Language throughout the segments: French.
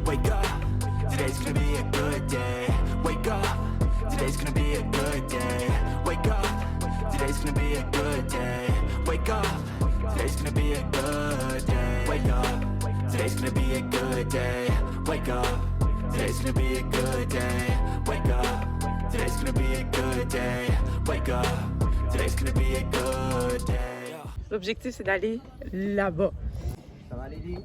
Wake up, today's gonna be a good day. Wake up, today's gonna be a good day. Wake up, today's gonna be a good day. Wake up, today's gonna be a good day. Wake up, today's gonna be a good day. Wake up, today's gonna be a good day. Wake up, today's gonna be a good day. Wake up, today's gonna be a good day. L'objectif, c'est d'aller là-bas. Ça va, Lily?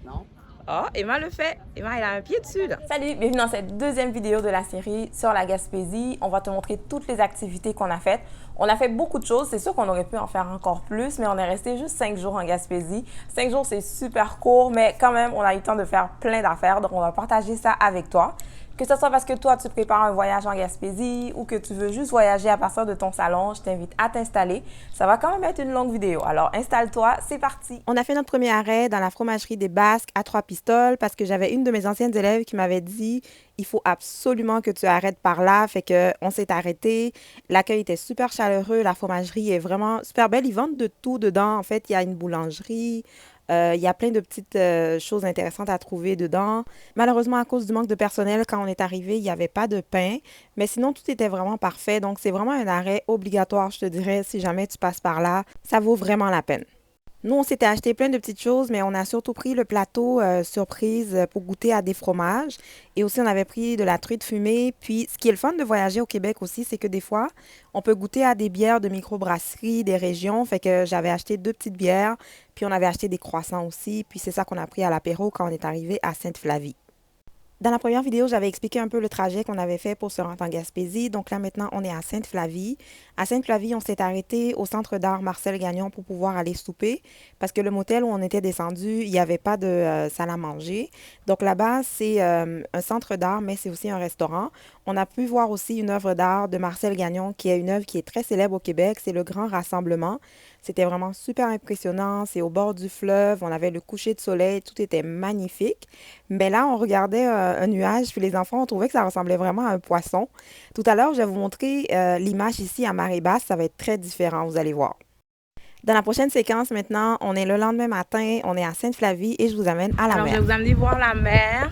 Non? Oh, Emma le fait. Emma, elle a un pied dessus, là. Salut, bienvenue dans cette deuxième vidéo de la série sur la Gaspésie. On va te montrer toutes les activités qu'on a faites. On a fait beaucoup de choses. C'est sûr qu'on aurait pu en faire encore plus, mais on est resté juste 5 jours en Gaspésie. 5 jours, c'est super court, mais quand même, on a eu le temps de faire plein d'affaires. Donc, on va partager ça avec toi. Que ce soit parce que toi, tu prépares un voyage en Gaspésie ou que tu veux juste voyager à partir de ton salon, je t'invite à t'installer. Ça va quand même être une longue vidéo. Alors, installe-toi, c'est parti! On a fait notre premier arrêt dans la fromagerie des Basques à Trois-Pistoles parce que j'avais une de mes anciennes élèves qui m'avait dit « Il faut absolument que tu arrêtes par là. » Fait qu'on s'est arrêté. L'accueil était super chaleureux. La fromagerie est vraiment super belle. Ils vendent de tout dedans. En fait, il y a une boulangerie. Il y a plein de petites choses intéressantes à trouver dedans. Malheureusement, à cause du manque de personnel, quand on est arrivé, il n'y avait pas de pain. Mais sinon, tout était vraiment parfait. Donc, c'est vraiment un arrêt obligatoire, je te dirais, si jamais tu passes par là. Ça vaut vraiment la peine. Nous, on s'était acheté plein de petites choses, mais on a surtout pris le plateau surprise pour goûter à des fromages. Et aussi, on avait pris de la truite fumée. Puis, ce qui est le fun de voyager au Québec aussi, c'est que des fois, on peut goûter à des bières de microbrasserie, des régions. Fait que j'avais acheté 2 petites bières. Puis, on avait acheté des croissants aussi. Puis, c'est ça qu'on a pris à l'apéro quand on est arrivé à Sainte-Flavie. Dans la première vidéo, j'avais expliqué un peu le trajet qu'on avait fait pour se rendre en Gaspésie. Donc là, maintenant, on est à Sainte-Flavie. À Sainte-Flavie, on s'est arrêté au centre d'art Marcel Gagnon pour pouvoir aller souper parce que le motel où on était descendu, il n'y avait pas de salle à manger. Donc là-bas, c'est un centre d'art, mais c'est aussi un restaurant. On a pu voir aussi une œuvre d'art de Marcel Gagnon, qui est une œuvre qui est très célèbre au Québec. C'est le Grand Rassemblement. C'était vraiment super impressionnant. C'est au bord du fleuve. On avait le coucher de soleil. Tout était magnifique. Mais là, on regardait un nuage. Puis les enfants ont trouvé que ça ressemblait vraiment à un poisson. Tout à l'heure, je vais vous montrer l'image ici à marée basse. Ça va être très différent. Vous allez voir. Dans la prochaine séquence, maintenant, on est le lendemain matin. On est à Sainte-Flavie et je vous amène à la mer. Je vais vous amener voir la mer.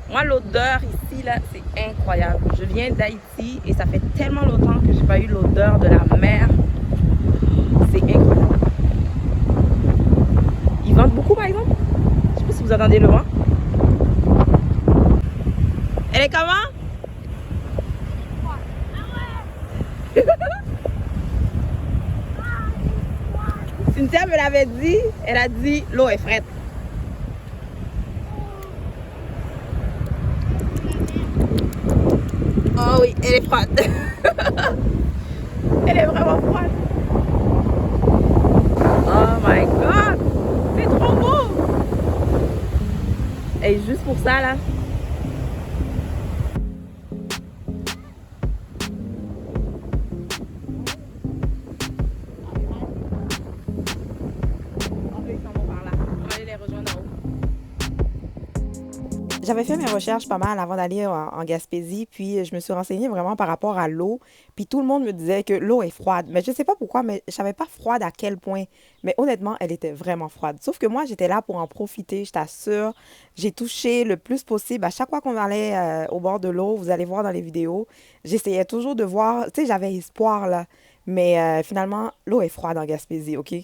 Moi, l'odeur ici, là, c'est incroyable. Je viens d'Haïti et ça fait tellement longtemps que j'ai pas eu l'odeur de la mer. C'est incroyable. Ils vendent beaucoup, par exemple. Je sais pas si vous entendez le vent. Elle est comment? Cynthia me l'avait dit. Elle a dit l'eau est frette. Oh oui, elle est froide. Elle est vraiment froide. Oh my god, c'est trop beau. Et juste pour ça là. J'avais fait mes recherches pas mal avant d'aller en Gaspésie, puis je me suis renseignée vraiment par rapport à l'eau. Puis tout le monde me disait que l'eau est froide. Mais je sais pas pourquoi, mais je savais pas froide à quel point. Mais honnêtement, elle était vraiment froide. Sauf que moi, j'étais là pour en profiter, je t'assure. J'ai touché le plus possible. À chaque fois qu'on allait au bord de l'eau, vous allez voir dans les vidéos, j'essayais toujours de voir, tu sais, j'avais espoir là. Mais finalement, l'eau est froide en Gaspésie, OK?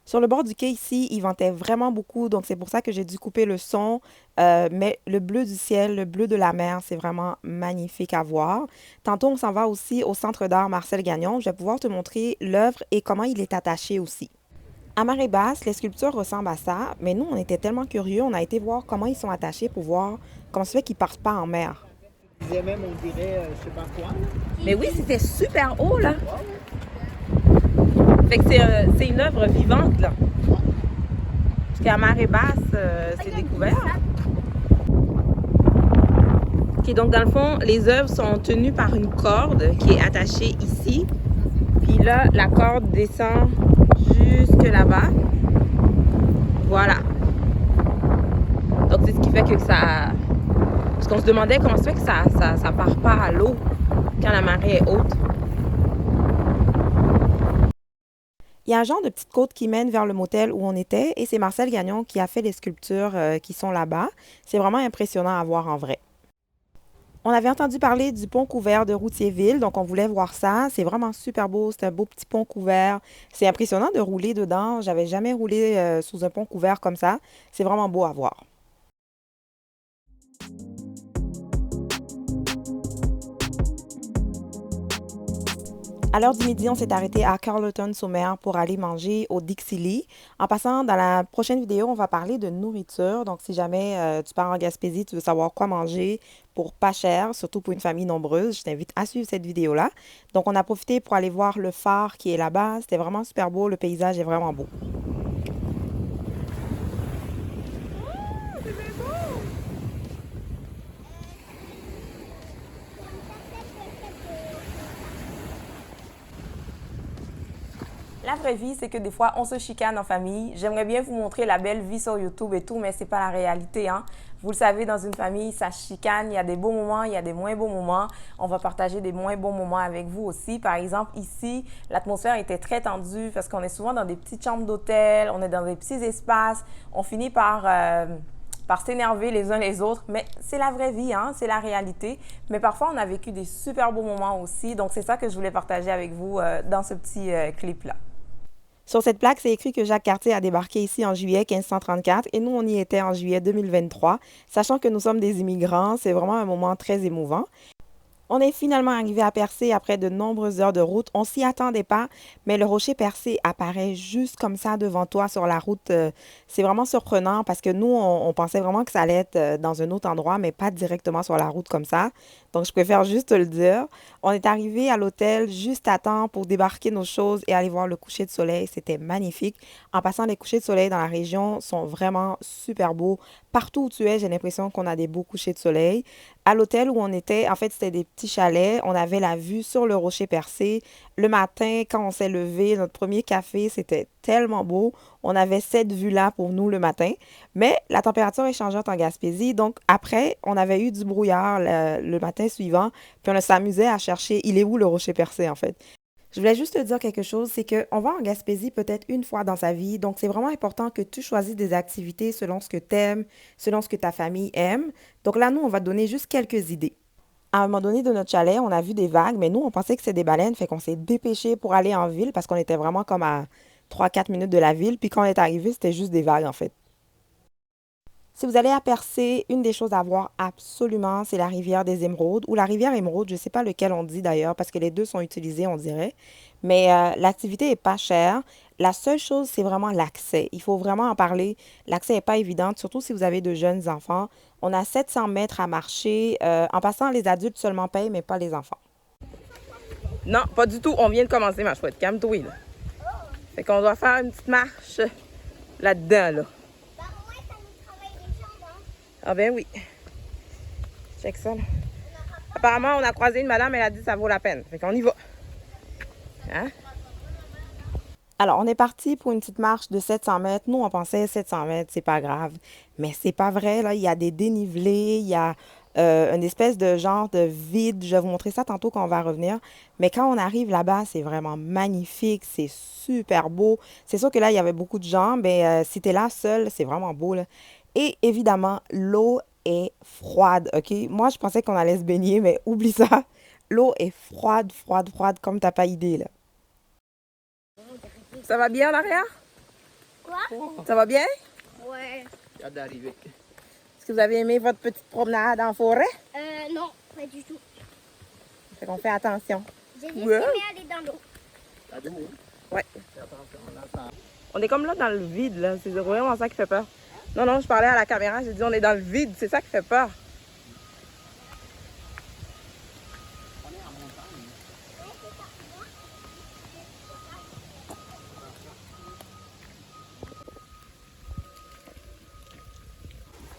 Sur le bord du quai ici, il ventait vraiment beaucoup, donc c'est pour ça que j'ai dû couper le son. Mais le bleu du ciel, le bleu de la mer, c'est vraiment magnifique à voir. Tantôt, on s'en va aussi au centre d'art Marcel Gagnon. Je vais pouvoir te montrer l'œuvre et comment il est attaché aussi. À marée basse, les sculptures ressemblent à ça, mais nous, on était tellement curieux, on a été voir comment ils sont attachés pour voir comment ça fait qu'ils partent pas en mer. Même, on dirait, je sais pas quoi. Mais oui, c'était super haut là. Fait que c'est une œuvre vivante là. Parce qu'à marée basse, c'est découvert. Ok, donc dans le fond, les œuvres sont tenues par une corde qui est attachée ici. Puis là, la corde descend jusque là-bas. Voilà. Donc c'est ce qui fait que ça... Parce qu'on se demandait comment ça fait que ça part pas à l'eau quand la marée est haute. Il y a un genre de petite côte qui mène vers le motel où on était et c'est Marcel Gagnon qui a fait les sculptures qui sont là-bas. C'est vraiment impressionnant à voir en vrai. On avait entendu parler du pont couvert de Routierville, donc on voulait voir ça. C'est vraiment super beau, c'est un beau petit pont couvert. C'est impressionnant de rouler dedans. J'avais jamais roulé sous un pont couvert comme ça. C'est vraiment beau à voir. À l'heure du midi, on s'est arrêté à Carleton-sur-Mer pour aller manger au Dixie Lee. En passant, dans la prochaine vidéo, on va parler de nourriture. Donc, si jamais tu pars en Gaspésie, tu veux savoir quoi manger pour pas cher, surtout pour une famille nombreuse, je t'invite à suivre cette vidéo-là. Donc, on a profité pour aller voir le phare qui est là-bas. C'était vraiment super beau. Le paysage est vraiment beau. La vraie vie, c'est que des fois, on se chicane en famille. J'aimerais bien vous montrer la belle vie sur YouTube et tout, mais c'est pas la réalité, hein. Vous le savez, dans une famille, ça chicane. Il y a des beaux moments, il y a des moins beaux moments. On va partager des moins bons moments avec vous aussi. Par exemple, ici, l'atmosphère était très tendue parce qu'on est souvent dans des petites chambres d'hôtel, on est dans des petits espaces. On finit par s'énerver les uns les autres, mais c'est la vraie vie, hein? C'est la réalité. Mais parfois, on a vécu des super beaux moments aussi. Donc, c'est ça que je voulais partager avec vous dans ce petit clip-là. Sur cette plaque, c'est écrit que Jacques Cartier a débarqué ici en juillet 1534 et nous, on y était en juillet 2023. Sachant que nous sommes des immigrants, c'est vraiment un moment très émouvant. On est finalement arrivé à Percé après de nombreuses heures de route. On s'y attendait pas, mais le rocher Percé apparaît juste comme ça devant toi sur la route. C'est vraiment surprenant parce que nous, on pensait vraiment que ça allait être dans un autre endroit, mais pas directement sur la route comme ça. Donc, je préfère juste te le dire. On est arrivé à l'hôtel juste à temps pour débarquer nos choses et aller voir le coucher de soleil. C'était magnifique. En passant, les couchers de soleil dans la région sont vraiment super beaux. Partout où tu es, j'ai l'impression qu'on a des beaux couchers de soleil. À l'hôtel où on était, en fait, c'était des petits chalets. On avait la vue sur le rocher Percé. Le matin, quand on s'est levé, notre premier café, c'était tellement beau. On avait cette vue-là pour nous le matin. Mais la température est changeante en Gaspésie. Donc, après, on avait eu du brouillard le matin suivant. Puis, on s'amusait à chercher, il est où le rocher Percé, en fait. Je voulais juste te dire quelque chose, c'est qu'on va en Gaspésie peut-être une fois dans sa vie. Donc, c'est vraiment important que tu choisisses des activités selon ce que tu aimes, selon ce que ta famille aime. Donc là, nous, on va te donner juste quelques idées. À un moment donné de notre chalet, on a vu des vagues, mais nous, on pensait que c'était des baleines. Fait qu'on s'est dépêché pour aller en ville parce qu'on était vraiment comme à 3-4 minutes de la ville. Puis quand on est arrivé, c'était juste des vagues, en fait. Si vous allez à Percé, une des choses à voir absolument, c'est la rivière des Émeraudes ou la rivière Émeraude. Je ne sais pas lequel on dit d'ailleurs parce que les deux sont utilisés, on dirait. Mais l'activité n'est pas chère. La seule chose, c'est vraiment l'accès. Il faut vraiment en parler. L'accès n'est pas évident, surtout si vous avez de jeunes enfants. On a 700 mètres à marcher. En passant, les adultes seulement payent, mais pas les enfants. Non, pas du tout. On vient de commencer, ma chouette. Calme-toi, là. Fait qu'on doit faire une petite marche là-dedans, là. Ah ben oui. Check ça, là. Apparemment, on a croisé une madame, elle a dit que ça vaut la peine. Fait qu'on y va. Hein? Alors, on est parti pour une petite marche de 700 mètres. Nous, on pensait 700 mètres, c'est pas grave. Mais c'est pas vrai, là. Il y a des dénivelés, il y a une espèce de genre de vide. Je vais vous montrer ça tantôt quand on va revenir. Mais quand on arrive là-bas, c'est vraiment magnifique. C'est super beau. C'est sûr que là, il y avait beaucoup de gens. Mais si t'es là seul, c'est vraiment beau, là. Et évidemment, l'eau est froide, OK? Moi, je pensais qu'on allait se baigner, mais oublie ça. L'eau est froide, froide, froide, comme t'as pas idée, là. Ça va bien en arrière? Quoi? Ça va bien? Ouais. Hâte d'arriver. Est-ce que vous avez aimé votre petite promenade en forêt? Non, pas du tout. Fait qu'on fait attention. J'ai juste Ouais. aimé aller dans l'eau. À deux. Ouais. Fais attention, on attend. On est comme là dans le vide, là. C'est vraiment ça qui fait peur. Non, non, je parlais à la caméra, j'ai dit on est dans le vide. C'est ça qui fait peur.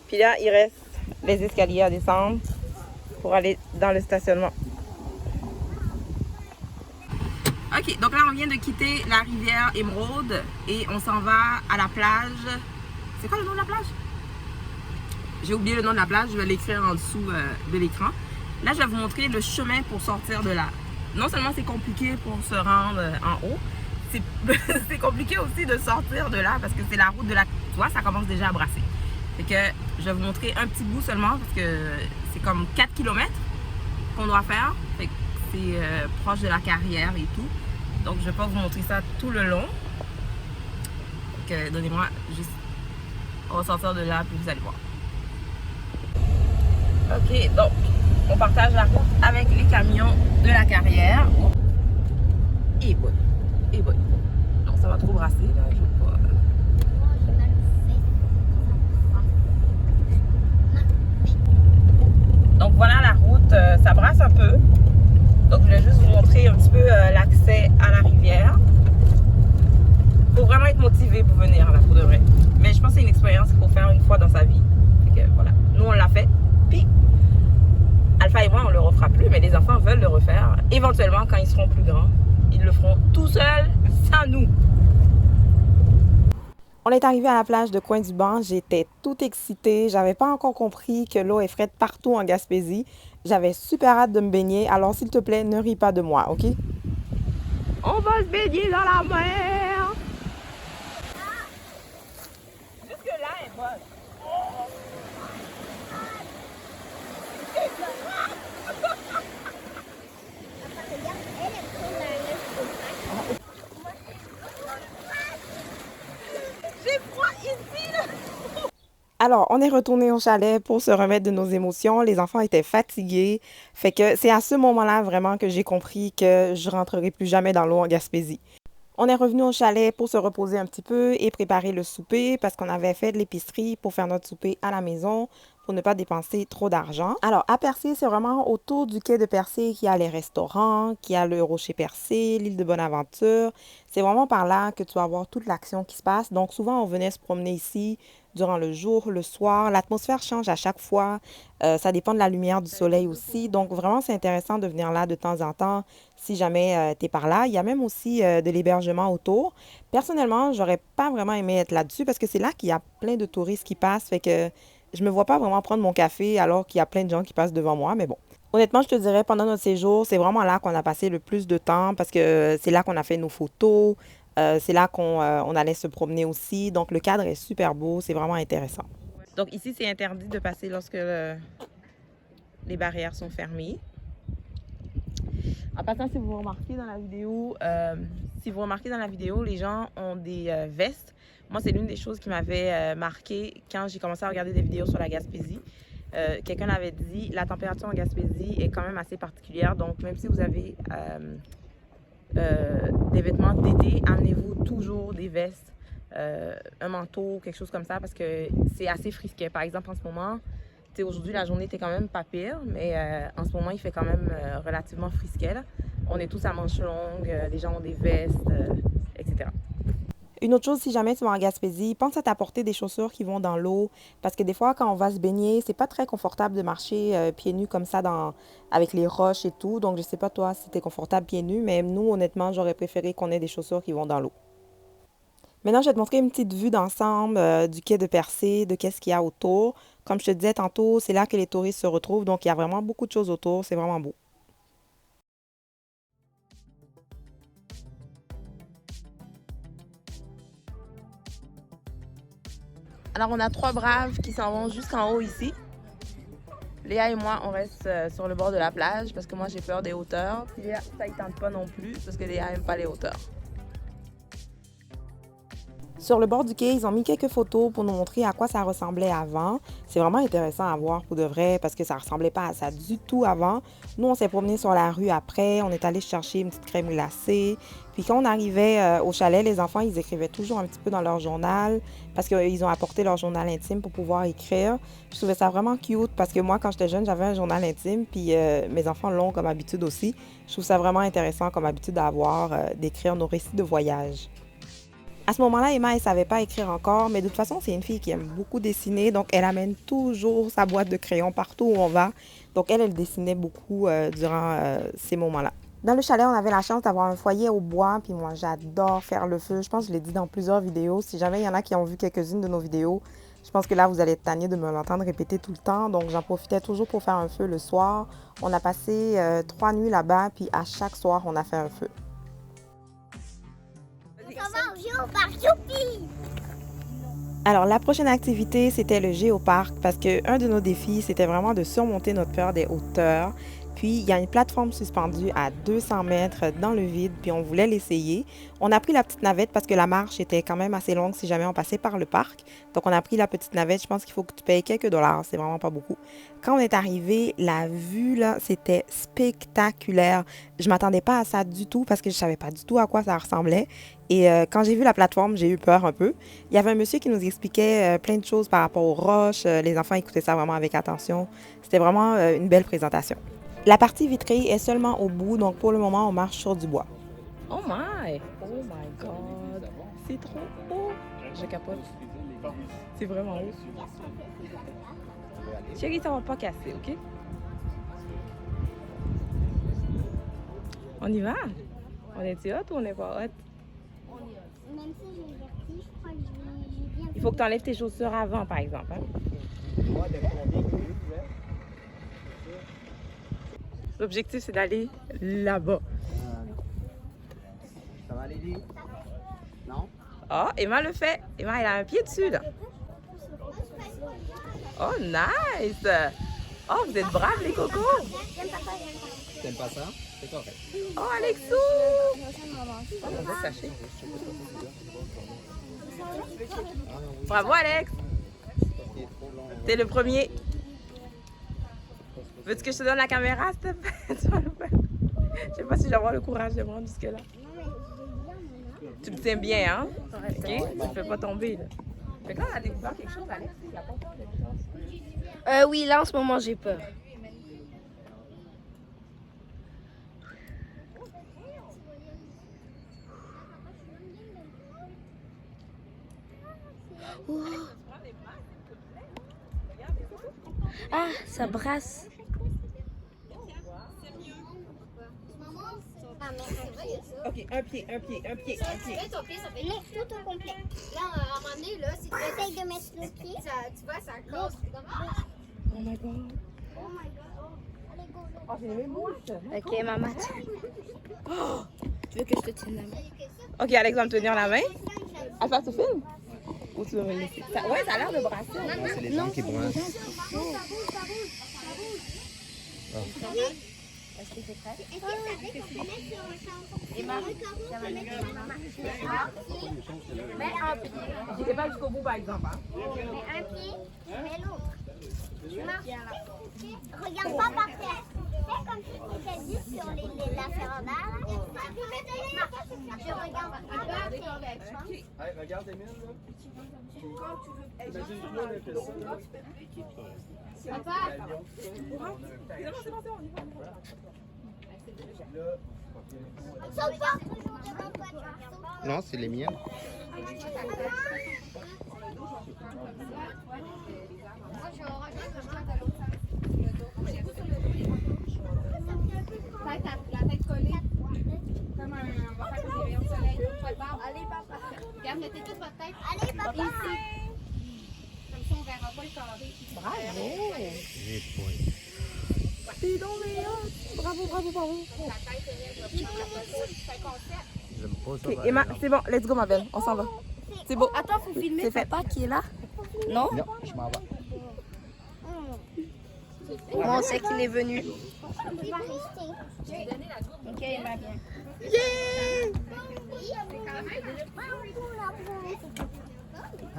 Puis là, il reste les escaliers à descendre pour aller dans le stationnement. OK, donc là, on vient de quitter la rivière Émeraude et on s'en va à la plage. C'est quoi le nom de la plage? J'ai oublié le nom de la plage, je vais l'écrire en dessous de l'écran. Là, je vais vous montrer le chemin pour sortir de là. Non seulement c'est compliqué pour se rendre en haut, c'est compliqué aussi de sortir de là parce que c'est la route de la... Tu vois, ça commence déjà à brasser. Fait que je vais vous montrer un petit bout seulement parce que c'est comme 4 km qu'on doit faire. Fait que c'est proche de la carrière et tout. Donc je vais pas vous montrer ça tout le long. Fait que donnez-moi juste... On va sortir de là puis vous allez voir. Ok, donc on partage la route avec les camions de la carrière. Et boy, et boy. Non, ça va trop brasser là, je veux pas. Donc voilà la route, ça brasse un peu. Donc je vais juste vous montrer un petit peu l'accès à la rivière. Faut vraiment être motivé pour venir là, pour de vrai. Mais je pense que c'est une expérience qu'il faut faire une fois dans sa vie. Fait que voilà, nous on l'a fait. Puis Alpha et moi on le refera plus, mais les enfants veulent le refaire. Éventuellement quand ils seront plus grands, ils le feront tout seuls, sans nous. On est arrivé à la plage de Coin-du-Banc, j'étais toute excitée, j'avais pas encore compris que l'eau est frette partout en Gaspésie. J'avais super hâte de me baigner, alors s'il te plaît, ne ris pas de moi, ok? On va se baigner dans la mer! Jusque-là est bonne. J'ai froid ici, là! Alors, on est retourné au chalet pour se remettre de nos émotions. Les enfants étaient fatigués. Fait que c'est à ce moment-là vraiment que j'ai compris que je rentrerai plus jamais dans l'eau en Gaspésie. On est revenu au chalet pour se reposer un petit peu et préparer le souper parce qu'on avait fait de l'épicerie pour faire notre souper à la maison pour ne pas dépenser trop d'argent. Alors, à Percé, c'est vraiment autour du quai de Percé qu'il y a les restaurants, qu'il y a le Rocher Percé, l'île de Bonaventure. C'est vraiment par là que tu vas voir toute l'action qui se passe. Donc, souvent, on venait se promener ici durant le jour, le soir. L'atmosphère change à chaque fois. Ça dépend de la lumière du soleil aussi. Donc, vraiment, c'est intéressant de venir là de temps en temps si jamais tu es par là. Il y a même aussi de l'hébergement autour. Personnellement, j'aurais pas vraiment aimé être là-dessus parce que c'est là qu'il y a plein de touristes qui passent. Fait que je me vois pas vraiment prendre mon café alors qu'il y a plein de gens qui passent devant moi. Mais bon. Honnêtement, je te dirais, pendant notre séjour, c'est vraiment là qu'on a passé le plus de temps parce que c'est là qu'on a fait nos photos. C'est là qu'on allait se promener aussi. Donc, le cadre est super beau. C'est vraiment intéressant. Donc, ici, c'est interdit de passer lorsque les barrières sont fermées. En passant, si vous remarquez dans la vidéo, les gens ont des vestes. Moi, c'est l'une des choses qui m'avait marqué quand j'ai commencé à regarder des vidéos sur la Gaspésie. Quelqu'un avait dit, la température en Gaspésie est quand même assez particulière. Donc, même si vous avez des vêtements d'été, amenez-vous toujours des vestes, un manteau, quelque chose comme ça, parce que c'est assez frisquet. Par exemple, en ce moment, aujourd'hui, la journée était quand même pas pire, mais en ce moment, il fait quand même relativement frisquet, là. On est tous à manches longues, les gens ont des vestes, etc. Une autre chose, si jamais tu vas en Gaspésie, pense à t'apporter des chaussures qui vont dans l'eau. Parce que des fois, quand on va se baigner, c'est pas très confortable de marcher pieds nus comme ça avec les roches et tout. Donc, je sais pas toi si t'es confortable pieds nus, mais nous, honnêtement, j'aurais préféré qu'on ait des chaussures qui vont dans l'eau. Maintenant, je vais te montrer une petite vue d'ensemble du quai de Percé, de qu'est-ce qu'il y a autour. Comme je te disais tantôt, c'est là que les touristes se retrouvent. Donc, il y a vraiment beaucoup de choses autour. C'est vraiment beau. Alors, on a 3 braves qui s'en vont jusqu'en haut ici. Léa et moi, on reste sur le bord de la plage parce que moi, j'ai peur des hauteurs. Puis Léa, ça ne tente pas non plus parce que Léa n'aime pas les hauteurs. Sur le bord du quai, ils ont mis quelques photos pour nous montrer à quoi ça ressemblait avant. C'est vraiment intéressant à voir pour de vrai parce que ça ressemblait pas à ça du tout avant. Nous, on s'est promené sur la rue après. On est allé chercher une petite crème glacée. Puis quand on arrivait au chalet, les enfants, ils écrivaient toujours un petit peu dans leur journal parce qu'ils ont apporté leur journal intime pour pouvoir écrire. Je trouvais ça vraiment cute parce que moi, quand j'étais jeune, j'avais un journal intime. Puis mes enfants l'ont comme habitude aussi. Je trouve ça vraiment intéressant comme habitude d'avoir, d'écrire nos récits de voyage. À ce moment-là, Emma, elle ne savait pas écrire encore, mais de toute façon, c'est une fille qui aime beaucoup dessiner, donc elle amène toujours sa boîte de crayons partout où on va. Donc elle dessinait beaucoup durant ces moments-là. Dans le chalet, on avait la chance d'avoir un foyer au bois, puis moi, j'adore faire le feu. Je pense que je l'ai dit dans plusieurs vidéos. Si jamais il y en a qui ont vu quelques-unes de nos vidéos, je pense que là, vous allez être tannés de me l'entendre répéter tout le temps. Donc, j'en profitais toujours pour faire un feu le soir. On a passé 3 nuits là-bas, puis à chaque soir, on a fait un feu. au parc, youpi! Alors, la prochaine activité, c'était le géoparc parce qu'un de nos défis, c'était vraiment de surmonter notre peur des hauteurs. Puis, il y a une plateforme suspendue à 200 mètres dans le vide, puis on voulait l'essayer. On a pris la petite navette parce que la marche était quand même assez longue si jamais on passait par le parc. Donc, on a pris la petite navette. Je pense qu'il faut que tu payes quelques dollars. C'est vraiment pas beaucoup. Quand on est arrivé, la vue, là, c'était spectaculaire. Je m'attendais pas à ça du tout parce que je savais pas du tout à quoi ça ressemblait. Et quand j'ai vu la plateforme, j'ai eu peur un peu. Il y avait un monsieur qui nous expliquait plein de choses par rapport aux roches. Les enfants écoutaient ça vraiment avec attention. C'était vraiment une belle présentation. La partie vitrée est seulement au bout, donc pour le moment, on marche sur du bois. Oh my God! C'est trop haut! Je capote. C'est vraiment haut. Chérie, ça va pas casser, OK? On y va? On est-tu hot ou on n'est pas hot? Même si j'ai le vertige, je crois que j'ai bien. Il faut que tu enlèves tes chaussures avant, par exemple. Hein? Moi, de combien de minutes, ouais? L'objectif, c'est d'aller là-bas. Ça va, Lily? Non? Oh, Emma le fait. Emma, elle a un pied dessus, là. Oh, nice! Oh, vous êtes braves, les cocos! T'aimes pas ça? C'est correct. Oh, Alexou! Oh, on va cacher. Bravo, Alex! T'es le premier. Veux-tu que je te donne la caméra, s'il te plaît? Tu vas le faire. Je sais pas si je vais avoir le courage de me rendre jusque-là. Tu le tiens bien, hein? OK? Tu ne fais pas tomber, là. Fait que là, on a découvert quelque chose, Alex. Il a pas peur de choses. Oui, là en ce moment j'ai peur. Ouh. Ah, ça brasse. OK, un pied. Ton pied, ça fait non, tout au complet. Là, à un moment donné, là, si tu essayes de mettre le pied, ça, tu vois, ça casse. Oh my God. Oh my god. Allez, go, go. Oh, j'ai les mouches. Ok, maman. Tu veux que je te tienne la main? OK, Alex va me tenir la main. Alpha, tu filmes? Ou tu veux me laisser? Ouais, ça a l'air de brasser. C'est les gens qui brassent. Est-ce que c'est prêt? Est-ce que ça fait qu'on peut mettre sur un champ? Et Marie, on peut mettre sur un Mets un pied. J'étais pas jusqu'au bout, par exemple. Hein? Mets un pied, mets l'autre. Tu marches. Regarde pas par terre. Fais comme si tu étais juste sur la ferrandale. Je regarde pas par terre. Hey, regarde tes mines, là. Saute pas toujours devant toi, tu regardes. Non, c'est les miennes. La tête collée. Comme un. On va faire des rayons de soleil. Allez, papa. Regarde, mettez toute votre tête. Allez, papa. Ici. Comme ça, on verra pas le carré. Bravo! J'ai point. C'est donc bravo. La tête est là. C'est un concept. J'aime pas ça. OK, Emma, c'est bon. Let's go, ma belle. On s'en va. C'est beau. Attends, faut filmer C'est fait. papa qui est là. Non? Non, je m'en vais. On sait qu'il est venu. On peut pas rester. Ok, il va bien.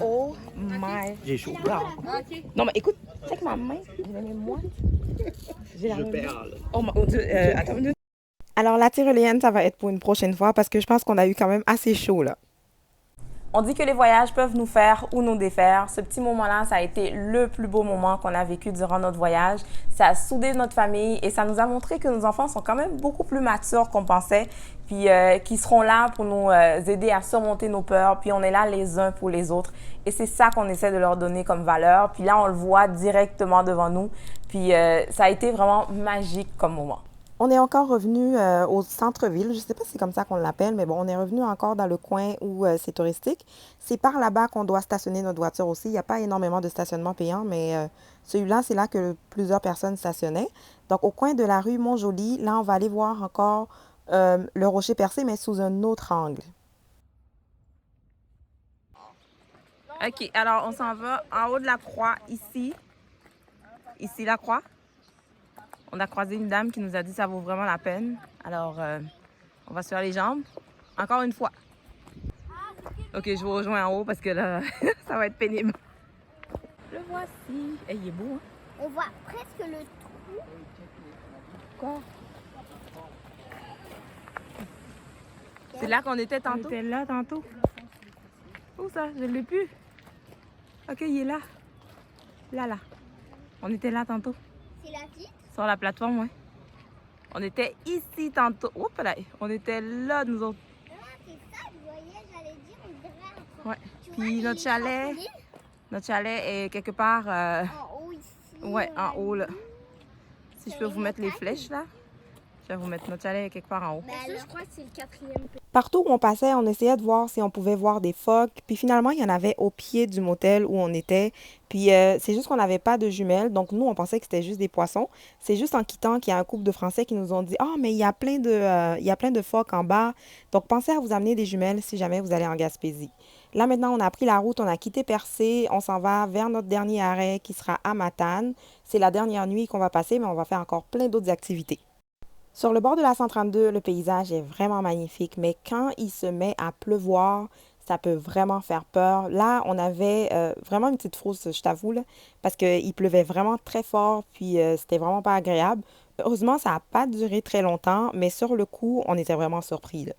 Oh my J'ai chaud. God. Non, mais écoute, check ma main. J'ai la même moi. J'ai la Je même. perds, là. Oh mon Dieu. Attends une minute. Alors, la tyrolienne, ça va être pour une prochaine fois parce que je pense qu'on a eu quand même assez chaud, là. On dit que les voyages peuvent nous faire ou nous défaire. Ce petit moment-là, ça a été le plus beau moment qu'on a vécu durant notre voyage. Ça a soudé notre famille et ça nous a montré que nos enfants sont quand même beaucoup plus matures qu'on pensait, puis qui seront là pour nous aider à surmonter nos peurs, puis on est là les uns pour les autres. Et c'est ça qu'on essaie de leur donner comme valeur. Puis là, on le voit directement devant nous. Puis ça a été vraiment magique comme moment. On est encore revenu au centre-ville. Je ne sais pas si c'est comme ça qu'on l'appelle, mais bon, on est revenu encore dans le coin où c'est touristique. C'est par là-bas qu'on doit stationner notre voiture aussi. Il n'y a pas énormément de stationnement payant, mais celui-là, c'est là que plusieurs personnes stationnaient. Donc, au coin de la rue Montjoli, là, on va aller voir encore le rocher percé, mais sous un autre angle. OK, alors on s'en va en haut de la croix, ici. Ici, la croix. On a croisé une dame qui nous a dit que ça vaut vraiment la peine. Alors, on va se faire les jambes. Encore une fois. OK, je vous rejoins en haut parce que là, ça va être pénible. Le voici. Hey, il est beau, hein? On voit presque le trou. Quoi? C'est là qu'on était tantôt? On était là tantôt. Où ça? Je ne l'ai plus. OK, il est là. Là. On était là tantôt. C'est la petite. Sur la plateforme, oui. On était ici tantôt. Oups là, on était là, nous autres. Ah, c'est ça, je voyais, j'allais dire, on dirait. Ouais. Tu Puis vois, notre chalet est quelque part... en haut ici. ouais, en haut, là. Si Sur je peux les vous mettre les montagnes. flèches, là. Je vais vous mettre notre chalet quelque part en haut. Ben Ça, alors. je crois que c'est le 4e. Partout où on passait, on essayait de voir si on pouvait voir des phoques. Puis finalement, il y en avait au pied du motel où on était. Puis c'est juste qu'on n'avait pas de jumelles. Donc nous, on pensait que c'était juste des poissons. C'est juste en quittant qu'il y a un couple de Français qui nous ont dit « Ah, mais il y a plein de phoques en bas. Donc pensez à vous amener des jumelles si jamais vous allez en Gaspésie. » Là, maintenant, on a pris la route, on a quitté Percé. On s'en va vers notre dernier arrêt qui sera à Matane. C'est la dernière nuit qu'on va passer, mais on va faire encore plein d'autres activités. Sur le bord de la 132, le paysage est vraiment magnifique, mais quand il se met à pleuvoir, ça peut vraiment faire peur. Là, on avait vraiment une petite frousse, je t'avoue, là, parce qu'il pleuvait vraiment très fort, puis c'était vraiment pas agréable. Heureusement, ça n'a pas duré très longtemps, mais sur le coup, on était vraiment surpris, là.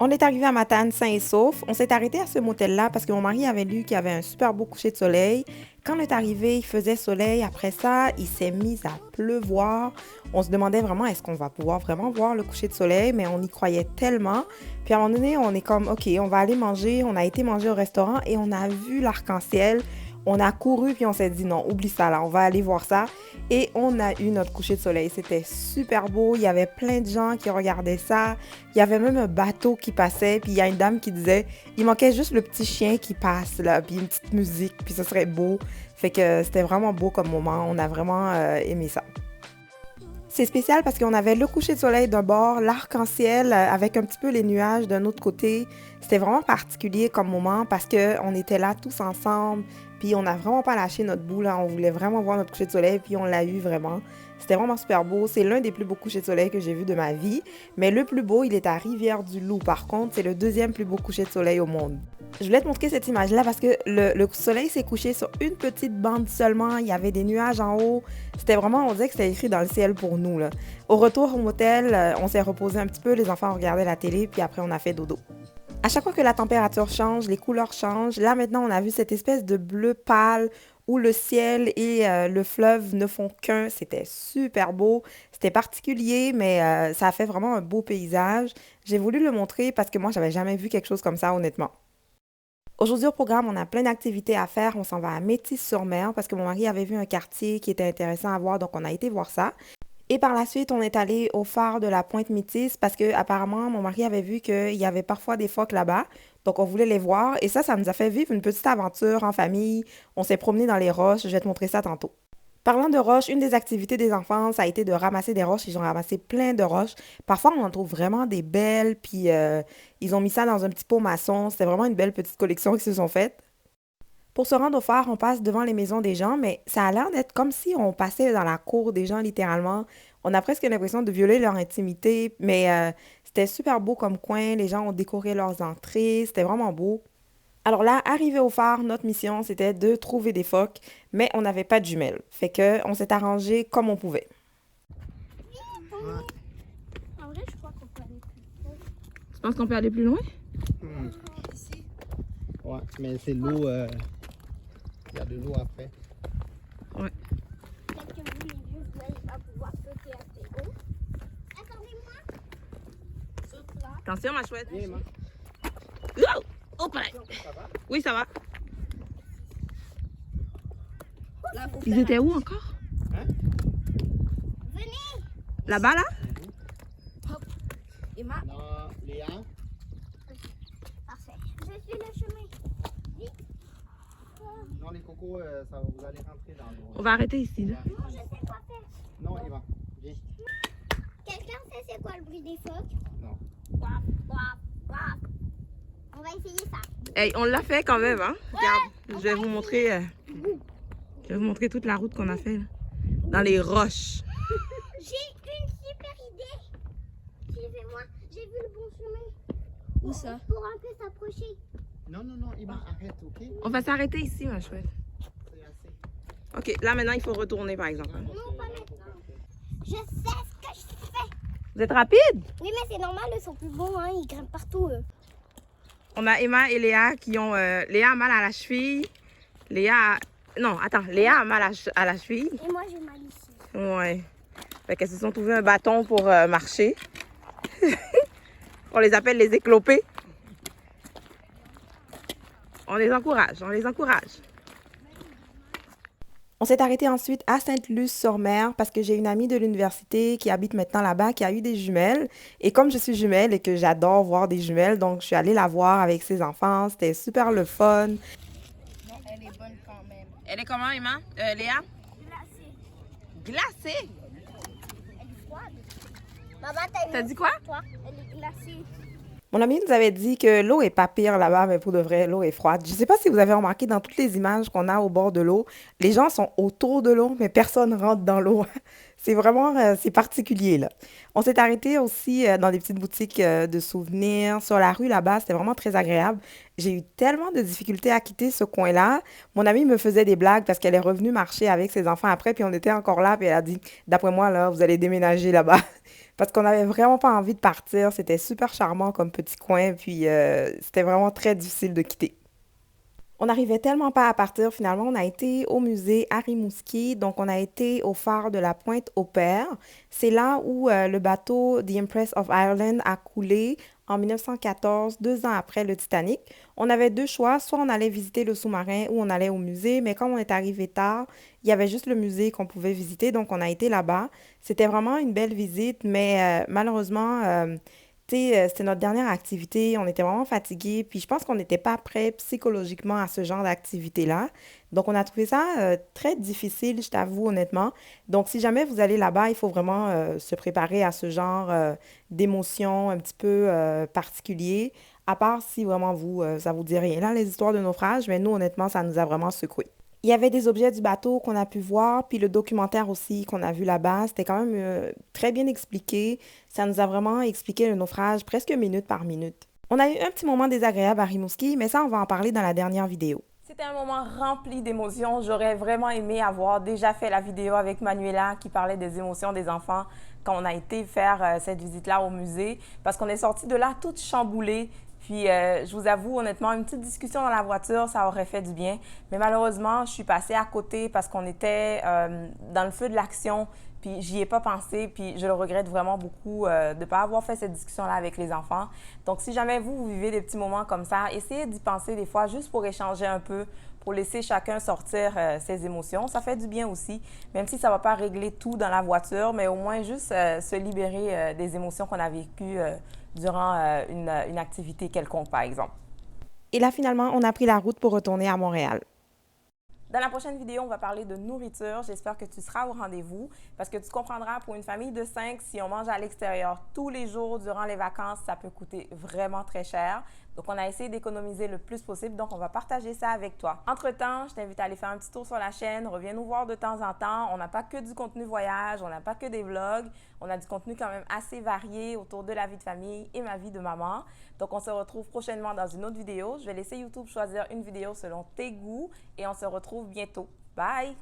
On est arrivé à Matane sain et sauf. On s'est arrêté à ce motel-là parce que mon mari avait lu qu'il y avait un super beau coucher de soleil. Quand on est arrivé, il faisait soleil. Après ça, il s'est mis à pleuvoir. On se demandait vraiment, est-ce qu'on va pouvoir vraiment voir le coucher de soleil? Mais on y croyait tellement. Puis à un moment donné, on est comme, OK, on va aller manger. On a été manger au restaurant et on a vu l'arc-en-ciel. On a couru puis on s'est dit non, oublie ça là, on va aller voir ça. Et on a eu notre coucher de soleil. C'était super beau. Il y avait plein de gens qui regardaient ça. Il y avait même un bateau qui passait. Puis il y a une dame qui disait, il manquait juste le petit chien qui passe là, puis une petite musique, puis ce serait beau. Fait que c'était vraiment beau comme moment. On a vraiment aimé ça. C'est spécial parce qu'on avait le coucher de soleil d'un bord, l'arc-en-ciel avec un petit peu les nuages d'un autre côté. C'était vraiment particulier comme moment parce qu'on était là tous ensemble. Puis on n'a vraiment pas lâché notre bout, là. On voulait vraiment voir notre coucher de soleil, puis on l'a eu vraiment. C'était vraiment super beau. C'est l'un des plus beaux couchers de soleil que j'ai vu de ma vie. Mais le plus beau, il est à Rivière-du-Loup. Par contre, c'est le deuxième plus beau coucher de soleil au monde. Je voulais te montrer cette image-là parce que le soleil s'est couché sur une petite bande seulement. Il y avait des nuages en haut. C'était vraiment, on dirait que c'était écrit dans le ciel pour nous, là. Au retour au motel, on s'est reposé un petit peu. Les enfants regardaient la télé, puis après, on a fait dodo. À chaque fois que la température change, les couleurs changent. Là, maintenant, on a vu cette espèce de bleu pâle où le ciel et le fleuve ne font qu'un. C'était super beau. C'était particulier, mais ça a fait vraiment un beau paysage. J'ai voulu le montrer parce que moi, j'avais jamais vu quelque chose comme ça, honnêtement. Aujourd'hui, au programme, on a plein d'activités à faire. On s'en va à Métis-sur-Mer parce que mon mari avait vu un quartier qui était intéressant à voir, donc on a été voir ça. Et par la suite, on est allé au phare de la Pointe Métis parce que apparemment mon mari avait vu qu'il y avait parfois des phoques là-bas. Donc, on voulait les voir. Et ça nous a fait vivre une petite aventure en famille. On s'est promené dans les roches. Je vais te montrer ça tantôt. Parlant de roches, une des activités des enfants, ça a été de ramasser des roches. Ils ont ramassé plein de roches. Parfois, on en trouve vraiment des belles. Puis, ils ont mis ça dans un petit pot maçon. C'était vraiment une belle petite collection qu'ils se sont faites. Pour se rendre au phare, on passe devant les maisons des gens, mais ça a l'air d'être comme si on passait dans la cour des gens, littéralement. On a presque l'impression de violer leur intimité, mais c'était super beau comme coin. Les gens ont décoré leurs entrées. C'était vraiment beau. Alors là, arrivé au phare, notre mission, c'était de trouver des phoques, mais on n'avait pas de jumelles. Fait qu'on s'est arrangé comme on pouvait. En vrai, je crois qu'on peut aller plus loin. Tu penses qu'on peut aller plus loin? Ici. Ouais, mais c'est l'eau. Il y a de l'eau après. Peut-être que vous, les vieux, vous n'allez pas pouvoir sauter assez haut. Attendez-moi. Saute là. Attention, ma chouette. Viens, Emma. Oh! Oh, pareil. Ça va? Oui, ça va. Là, faut Ils faire étaient où encore? Hein? Là-bas, là? Emma, Non, Léa. Parfait. Je suis le chemin. Non, les cocos, vous allez rentrer dans l'eau. On va arrêter ici, là. Moi, je sais quoi faire. Non, Emma. Viens. Quelqu'un sait c'est quoi le bruit des phoques? Non. Waf, waf, waf. On va essayer ça. Hey, on l'a fait quand même, hein? Regarde, je vais vous montrer toute la route qu'on a fait là. Dans les roches. J'ai une super idée. Suivez-moi. J'ai vu le bon chemin. Où ça? Pour un peu s'approcher. Non, Ima, arrête, ok? On va s'arrêter ici, ma chouette. C'est assez. Ok, là maintenant il faut retourner par exemple. Non, pas maintenant. Je sais ce que je fais. Vous êtes rapide? Oui, mais c'est normal, ils sont plus bons, hein. Ils grimpent partout, eux. On a Emma et Léa qui ont... Léa a mal à la cheville. Léa a mal à la cheville. Et moi, j'ai mal ici. Ouais. Fait qu'elles se sont trouvées un bâton pour marcher. On les appelle les éclopés. On les encourage, On s'est arrêté ensuite à Sainte-Luce-sur-Mer parce que j'ai une amie de l'université qui habite maintenant là-bas, qui a eu des jumelles. Et comme je suis jumelle et que j'adore voir des jumelles, donc je suis allée la voir avec ses enfants. C'était super le fun. Non, elle est bonne quand même. Elle est comment, Emma? Léa? Glacée? Elle est froide. Maman, T'as dit quoi? toi? Elle est glacée. Mon ami nous avait dit que l'eau est pas pire là-bas, mais pour de vrai, l'eau est froide. Je sais pas si vous avez remarqué dans toutes les images qu'on a au bord de l'eau, les gens sont autour de l'eau, mais personne rentre dans l'eau. C'est vraiment, c'est particulier là. On s'est arrêté aussi dans des petites boutiques de souvenirs sur la rue là-bas. C'était vraiment très agréable. J'ai eu tellement de difficultés à quitter ce coin-là. Mon amie me faisait des blagues parce qu'elle est revenue marcher avec ses enfants après, puis on était encore là, puis elle a dit, d'après moi là, vous allez déménager là-bas. Parce qu'on n'avait vraiment pas envie de partir. C'était super charmant comme petit coin, puis c'était vraiment très difficile de quitter. On n'arrivait tellement pas à partir, finalement, on a été au musée à Rimouski, donc on a été au phare de la Pointe-au-Père. C'est là où le bateau The Empress of Ireland a coulé en 1914, 2 ans après le Titanic. On avait deux choix, soit on allait visiter le sous-marin ou on allait au musée, mais comme on est arrivé tard, il y avait juste le musée qu'on pouvait visiter, donc on a été là-bas. C'était vraiment une belle visite, mais malheureusement, c'était notre dernière activité, on était vraiment fatigués, puis je pense qu'on n'était pas prêts psychologiquement à ce genre d'activité-là. Donc, on a trouvé ça très difficile, je t'avoue honnêtement. Donc, si jamais vous allez là-bas, il faut vraiment se préparer à ce genre d'émotions un petit peu particulier, à part si vraiment ça vous dit rien. Là, les histoires de naufrage, mais nous, honnêtement, ça nous a vraiment secoués. Il y avait des objets du bateau qu'on a pu voir, puis le documentaire aussi qu'on a vu là-bas, c'était quand même très bien expliqué. Ça nous a vraiment expliqué le naufrage presque minute par minute. On a eu un petit moment désagréable à Rimouski, mais ça, on va en parler dans la dernière vidéo. C'était un moment rempli d'émotions. J'aurais vraiment aimé avoir déjà fait la vidéo avec Manuela qui parlait des émotions des enfants quand on a été faire cette visite-là au musée, parce qu'on est sorti de là toute chamboulée. Puis, je vous avoue, honnêtement, une petite discussion dans la voiture, ça aurait fait du bien. Mais malheureusement, je suis passée à côté parce qu'on était dans le feu de l'action. Puis, j'y ai pas pensé. Puis, je le regrette vraiment beaucoup de ne pas avoir fait cette discussion-là avec les enfants. Donc, si jamais vous vivez des petits moments comme ça, essayez d'y penser des fois juste pour échanger un peu, pour laisser chacun sortir ses émotions. Ça fait du bien aussi, même si ça ne va pas régler tout dans la voiture, mais au moins juste se libérer des émotions qu'on a vécues durant une activité quelconque, par exemple. Et là, finalement, on a pris la route pour retourner à Montréal. Dans la prochaine vidéo, on va parler de nourriture. J'espère que tu seras au rendez-vous parce que tu comprendras, pour une famille de 5, si on mange à l'extérieur tous les jours durant les vacances, ça peut coûter vraiment très cher. Donc, on a essayé d'économiser le plus possible, donc on va partager ça avec toi. Entre-temps, je t'invite à aller faire un petit tour sur la chaîne. Reviens nous voir de temps en temps. On n'a pas que du contenu voyage, on n'a pas que des vlogs. On a du contenu quand même assez varié autour de la vie de famille et ma vie de maman. Donc, on se retrouve prochainement dans une autre vidéo. Je vais laisser YouTube choisir une vidéo selon tes goûts et on se retrouve bientôt. Bye!